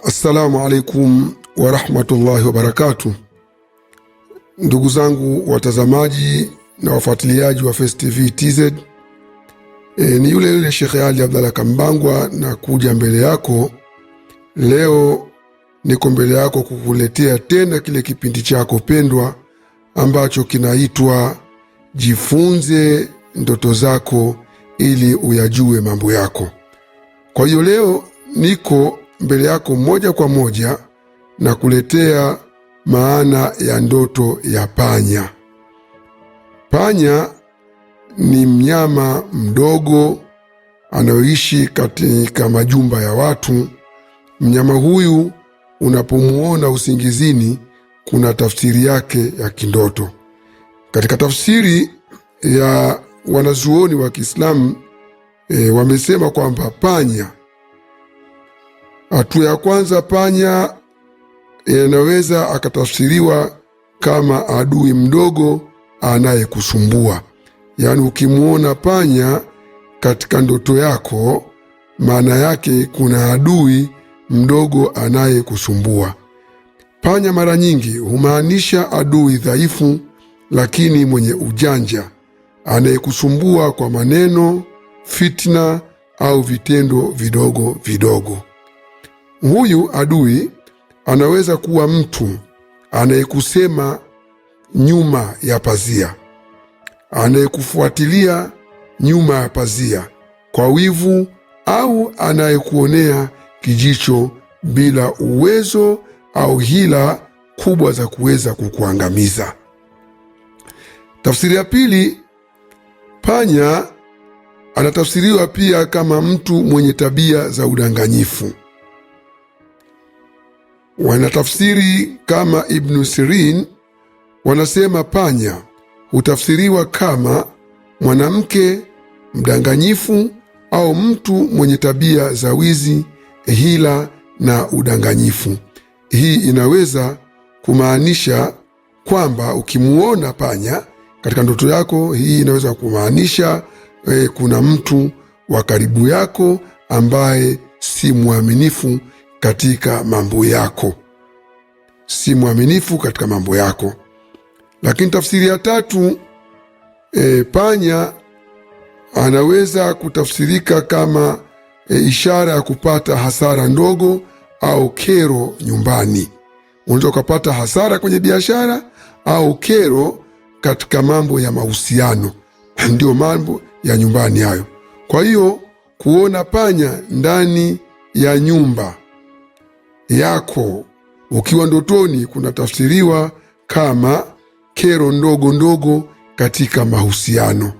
Assalamu alaikum wa rahmatullahi wa barakatuh. Ndugu zangu watazamaji na wafuatiliaji wa Face TV TZ, ni yule Sheikh Ali Abdalla Kambangwa na kuja mbele yako leo. Niko mbele yako kukuletea tena kile kipindi chako pendwa ambacho kinaitwa Jifunze Ndoto Zako ili uyajue mambo yako. Kwa hiyo leo niko mbele yako moja kwa moja na kuletea maana ya ndoto ya panya. Panya ni mnyama mdogo anaoishi katika majumba ya watu. Mnyama huyu unapomuona usingizini, kuna tafsiri yake ya kindoto. Katika tafsiri ya wanazuoni wa Kiislamu wamesema kwamba panya, hatua ya kwanza, panya yanaweza akatafsiriwa kama adui mdogo anayekusumbua. Yaani ukimuona panya katika ndoto yako, maana yake kuna adui mdogo anayekusumbua. Panya mara nyingi humaanisha adui dhaifu lakini mwenye ujanja, anayekusumbua kwa maneno, fitna au vitendo vidogo vidogo. Huyu adui anaweza kuwa mtu anayekusema nyuma ya pazia, anayekufuatilia nyuma ya pazia kwa wivu, au anayekuonea kijicho bila uwezo au hila kubwa za kuweza kukuangamiza. Tafsiri ya pili, panya anatafsiriwa pia kama mtu mwenye tabia za udanganyifu. Wanatafsiri kama Ibn Sirin wanasema panya hutafsiriwa kama mwanamke mdanganyifu au mtu mwenye tabia za wizi, hila na udanganyifu. Hii inaweza kumaanisha kwamba ukimuona panya katika ndoto yako, hii inaweza kumaanisha kuna mtu wa karibu yako ambaye si mwaminifu katika mambo yako, si mwaminifu katika mambo yako. Lakini tafsiri ya tatu, panya anaweza kutafsirika kama ishara ya kupata hasara ndogo au kero nyumbani. Unaweza ukapata hasara kwenye biashara au kero katika mambo ya mahusiano, ndio mambo ya nyumbani hayo. Kwa hiyo kuona panya ndani ya nyumba yako ukiwa ndotoni kunatafsiriwa kama kero ndogo ndogo katika mahusiano,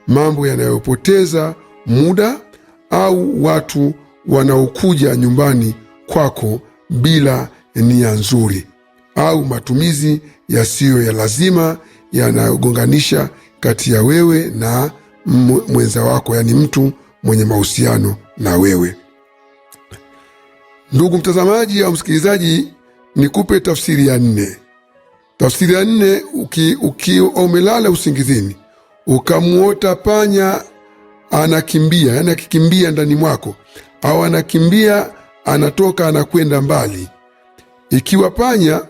mambo yanayopoteza muda au watu wanaokuja nyumbani kwako bila nia nzuri, au matumizi yasiyo ya lazima yanayogonganisha kati ya wewe na mwenza wako, yani mtu mwenye mahusiano na wewe. Ndugu mtazamaji au msikilizaji, nikupe tafsiri ya nne. Tafsiri ya nne, ukiwa umelala usingizini ukamuota panya anakimbia, yani akikimbia ndani mwako, au anakimbia anatoka anakwenda mbali. Ikiwa panya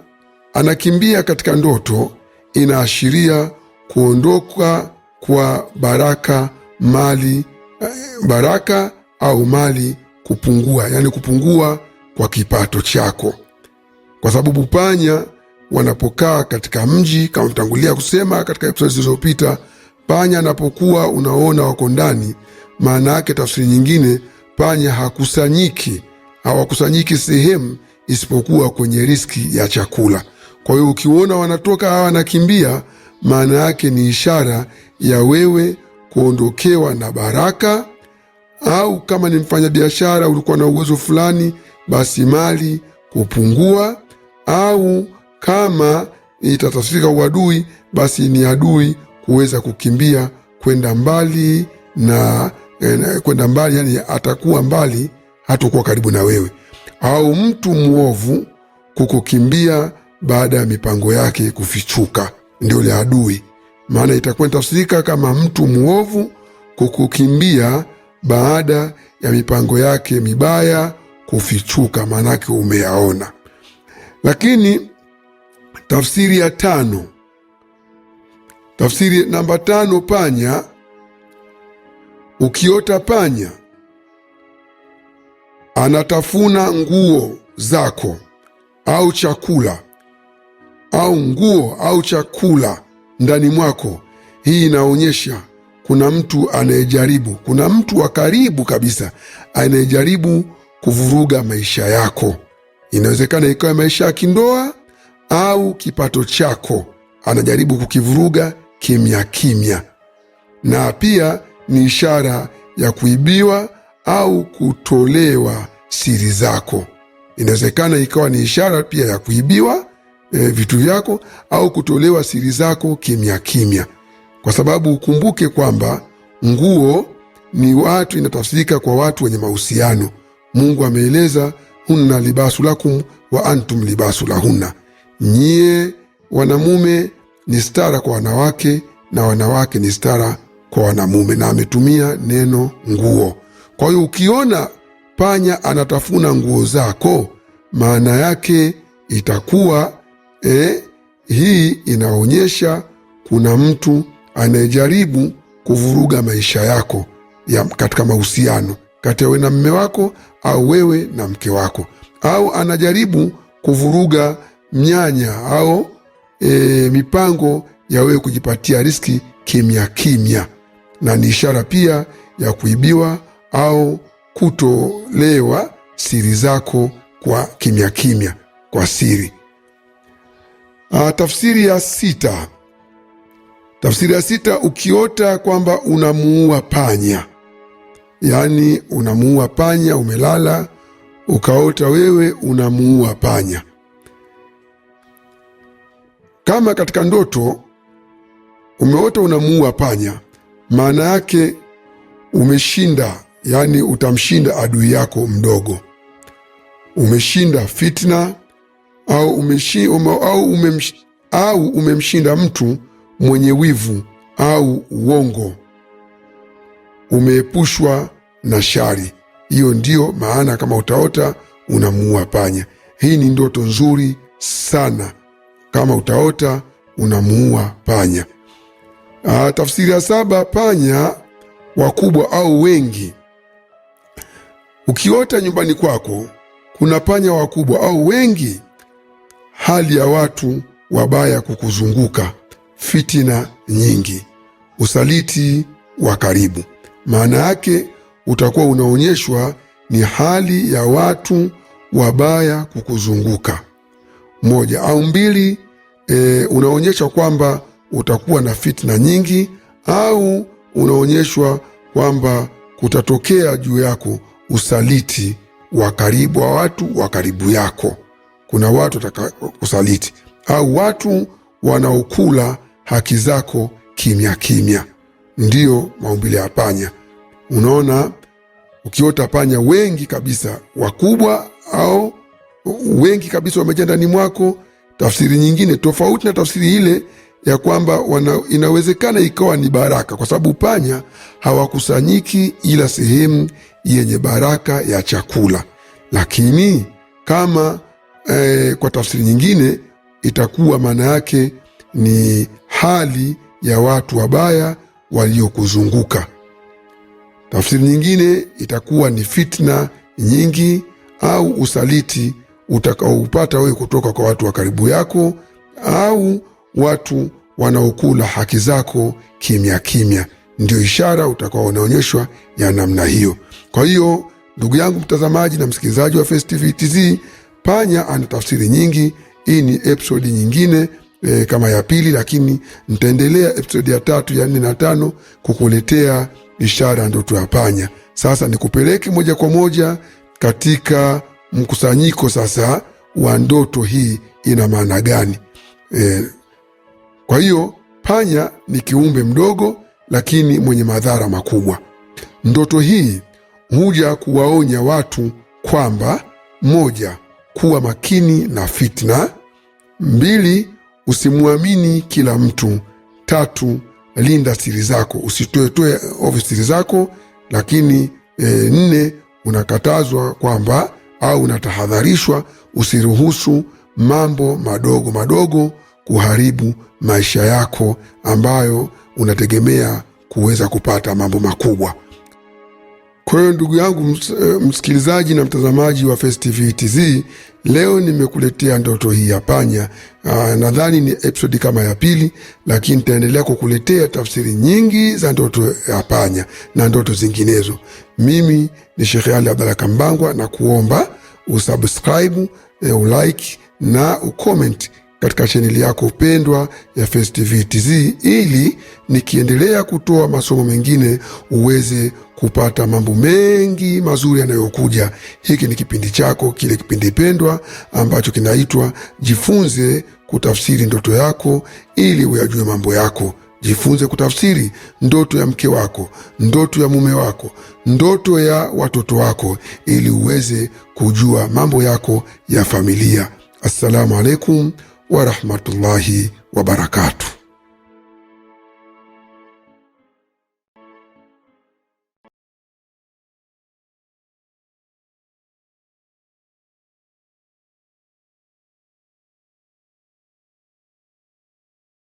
anakimbia katika ndoto, inaashiria kuondoka kwa baraka au mali kupungua, yani kupungua kwa kipato chako. Kwa sababu panya wanapokaa katika mji, kama tutangulia kusema katika episode zilizopita, panya anapokuwa unaona wako ndani, maana yake tafsiri nyingine, panya hawakusanyiki sehemu isipokuwa kwenye riski ya chakula. Kwa hiyo ukiona wanatoka hawa wanakimbia, maana yake ni ishara ya wewe kuondokewa na baraka, au kama ni mfanya biashara ulikuwa na uwezo fulani, basi mali kupungua, au kama itatafsirika uadui, basi ni adui kuweza kukimbia kwenda mbali kwenda mbali, yani atakuwa mbali, hatakuwa karibu na wewe, au mtu muovu kukukimbia baada ya mipango yake kufichuka, ndio ile adui. Maana itakuwa tafsirika kama mtu muovu kukukimbia baada ya mipango yake mibaya kufichuka, maanake umeyaona. Lakini tafsiri ya 5, tafsiri namba 5, panya. Ukiota panya anatafuna nguo zako au chakula au nguo au chakula ndani mwako, hii inaonyesha kuna mtu anayejaribu, kuna mtu wa karibu kabisa anayejaribu kuvuruga maisha yako. Inawezekana ikawa maisha ya kindoa au kipato chako, anajaribu kukivuruga kimya kimya. Na pia ni ishara ya kuibiwa au kutolewa siri zako. Inawezekana ikawa ni ishara pia ya kuibiwa vitu vyako au kutolewa siri zako kimya kimya, kwa sababu ukumbuke kwamba nguo ni watu, inatafsirika kwa watu wenye mahusiano. Mungu ameeleza, hunna libasu lakum wa antum libasu lahunna, nyie wanamume ni stara kwa wanawake na wanawake ni stara kwa wanamume, na ametumia neno nguo. Kwa hiyo ukiona panya anatafuna nguo zako, maana yake itakuwa hii inaonyesha kuna mtu anayejaribu kuvuruga maisha yako katika mahusiano kati ya wewe na mume wako au wewe na mke wako, au anajaribu kuvuruga mnyanya au mipango ya wewe kujipatia riski kimya kimya, na ni ishara pia ya kuibiwa au kutolewa siri zako kwa kimya kimya, kwa siri. Tafsiri ya 6, tafsiri ya 6, ukiota kwamba unamuua panya, yani unamuua panya, umelala ukaota wewe unamuua panya. Kama katika ndoto umeota unamuua panya, maana yake umeshinda, yani utamshinda adui yako mdogo, umeshinda fitna au umemshinda mtu mwenye wivu au uongo, umeepushwa na shari. Hiyo ndio maana kama utaota unamuua panya. Hii ni ndoto nzuri sana kama utaota unamuua panya. Tafsiri ya 7, panya wakubwa au wengi. Ukiota nyumbani kwako kuna panya wakubwa au wengi, hali ya watu wabaya kukuzunguka, fitina nyingi, usaliti wa karibu. Maana yake utakuwa unaonyeshwa ni hali ya watu wabaya kukuzunguka. 1 au 2, unaonyesha kwamba utakuwa na fitna nyingi, au unaonyeshwa kwamba kutatokea juu yako usaliti wa karibu wa watu wa karibu yako. Kuna watu watakaokusaliti au watu wanaokula haki zako kimya kimya. Ndiyo maumbile ya panya. Unaona, ukiota panya wengi kabisa wakubwa au wengi kabisa wamejaa ndani mwako, tafsiri nyingine tofauti na tafsiri ile ya kwamba inawezekana ikawa ni baraka, kwa sababu panya hawakusanyiki ila sehemu yenye baraka ya chakula. Lakini kama kwa tafsiri nyingine itakuwa maana yake ni hali ya watu wabaya waliokuzunguka. Tafsiri nyingine itakuwa ni fitna nyingi au usaliti utakaoupata wewe kutoka kwa watu wa karibu yako au watu wanaokula haki zako kimya kimya. Ndio ishara utakao unaonyeshwa ya namna hiyo. Kwa hiyo ndugu yangu mtazamaji na msikilizaji wa Face TV TZ, panya ana tafsiri nyingi. Hii ni episode nyingine kama ya 2, lakini nitaendelea episode ya 3, ya 4 na 5 kukuletea ishara ndoto ya panya. Sasa nikupeleke moja kwa moja katika mkusanyiko sasa wa ndoto hii ina maana gani. Kwa hiyo panya ni kiumbe mdogo lakini mwenye madhara makubwa. Ndoto hii huja kuwaonya watu kwamba 1, kuwa makini na fitna; 2, usimuamini kila mtu; 3, linda siri zako, usitoe ovyo siri zako; lakini 4, unakatazwa kwamba au unatahadharishwa usiruhusu mambo madogo madogo kuharibu maisha yako ambayo unategemea kuweza kupata mambo makubwa. Kwa hiyo ndugu yangu msikilizaji na mtazamaji wa Face TV TZ, leo nimekuletea ndoto hii ya panya. Nadhani ni episode kama ya pili, lakini nitaendelea kukuletea tafsiri nyingi za ndoto ya panya na ndoto zinginezo. Mimi ni Sheikh Ali Abdalla Kambangwa, na kuomba usubscribe, ulike na ucomment katika chaneli yako upendwa ya Face TV TZ, ili nikiendelea kutoa masomo mengine uweze kupata mambo mengi mazuri yanayokuja. Hiki ni kipindi chako, kile kipindi pendwa ambacho kinaitwa Jifunze Kutafsiri Ndoto Yako ili uyajue mambo yako. Jifunze kutafsiri ndoto ya mke wako, ndoto ya mume wako, ndoto ya watoto wako, ili uweze kujua mambo yako ya familia. Assalamu alaikum wa rahmatullahi wa barakatuh.